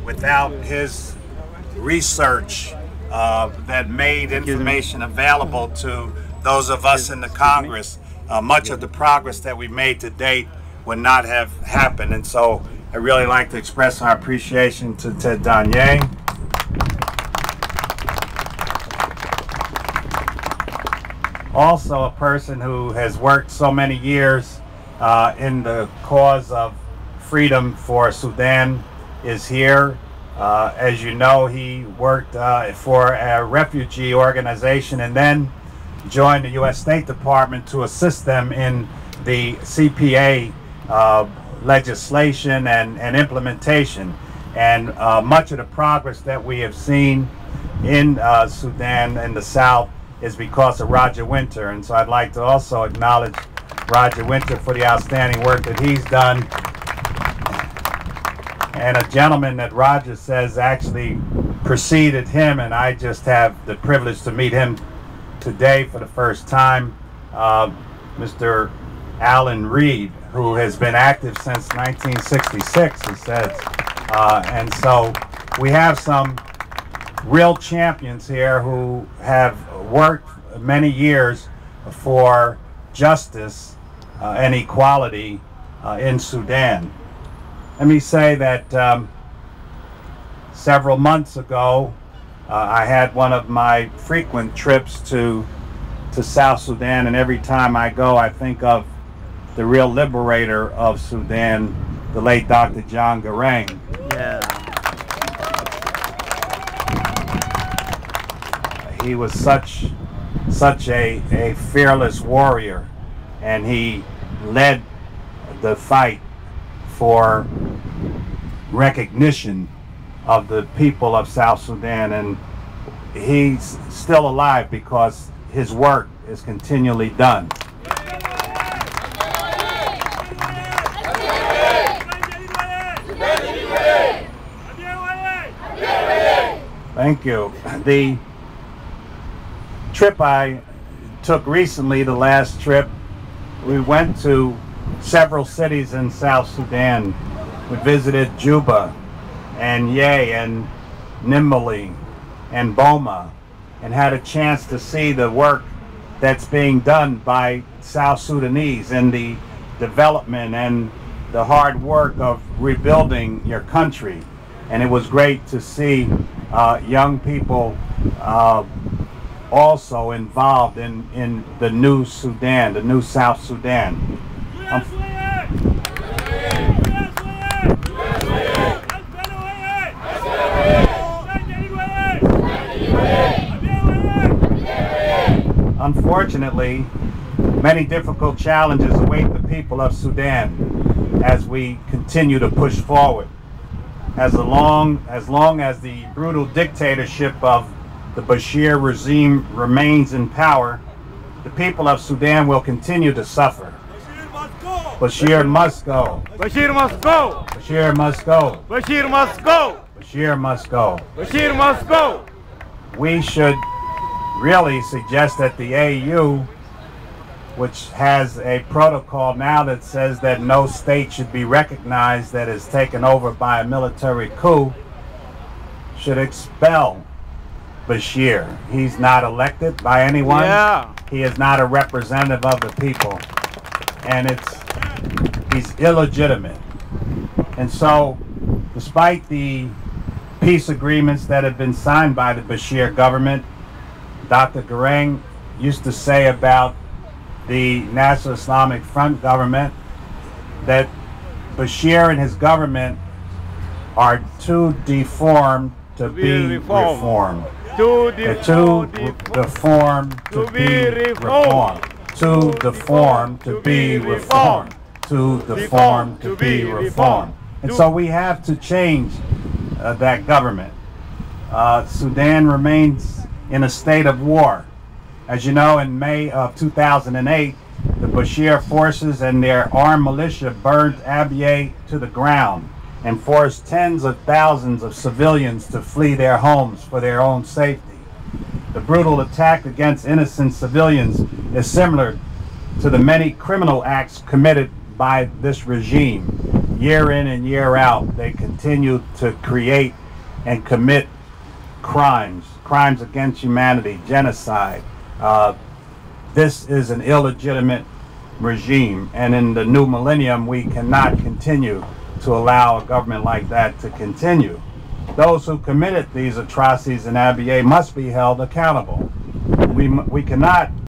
without his research that made information available to those of us in the Congress, much of the progress that we made to date would not have happened. And so I really like to express our appreciation to Ted Danye. Also a person who has worked so many years in the cause of freedom for Sudan is here. As you know, he worked for a refugee organization and then joined the U.S. State Department to assist them in the CPA legislation and implementation. And much of the progress that we have seen in Sudan in the South is because of Roger Winter. And so I'd like to also acknowledge Roger Winter for the outstanding work that he's done. And a gentleman that Roger says actually preceded him, and I just have the privilege to meet him today for the first time, Mr. Alan Reed, who has been active since 1966, he says. And so we have some real champions here who have worked many years for justice and equality in Sudan. Let me say that several months ago, I had one of my frequent trips to South Sudan, and every time I go, I think of the real liberator of Sudan, the late Dr. John Garang. Yeah. He was such a fearless warrior, and he led the fight for recognition of the people of South Sudan, and he's still alive because his work is continually done. Thank you. The trip I took recently, the last trip, we went to several cities in South Sudan. We visited Juba and Ye and Nimali and Boma, and had a chance to see the work that's being done by South Sudanese in the development and the hard work of rebuilding your country. And it was great to see young people also involved in the new Sudan, the new South Sudan. Unfortunately, many difficult challenges await the people of Sudan as we continue to push forward. As long as the brutal dictatorship of the Bashir regime remains in power, the people of Sudan will continue to suffer. Bashir must go. Bashir must go. Bashir must go. Bashir must go. Bashir must go. Bashir must go. We should really suggest that the AU, which has a protocol now that says that no state should be recognized that is taken over by a military coup, should expel Bashir. He's not elected by anyone. Yeah. He is not a representative of the people, and he's illegitimate. And so, despite the peace agreements that have been signed by the Bashir government, Dr. Garang used to say about the National Islamic Front government that Bashir and his government are too deformed to be reformed. Too deformed to be reformed. Too deformed to be reformed. Too deformed to be reformed. And so we have to change that government. Sudan remains in a state of war. As you know, in May of 2008, the Bashir forces and their armed militia burned Abyei to the ground and forced tens of thousands of civilians to flee their homes for their own safety. The brutal attack against innocent civilians is similar to the many criminal acts committed by this regime. year in and year out, they continue to create and commit crimes against humanity, genocide. This is an illegitimate regime, and in the new millennium, we cannot continue to allow a government like that to continue. Those who committed these atrocities in Abyei must be held accountable. We cannot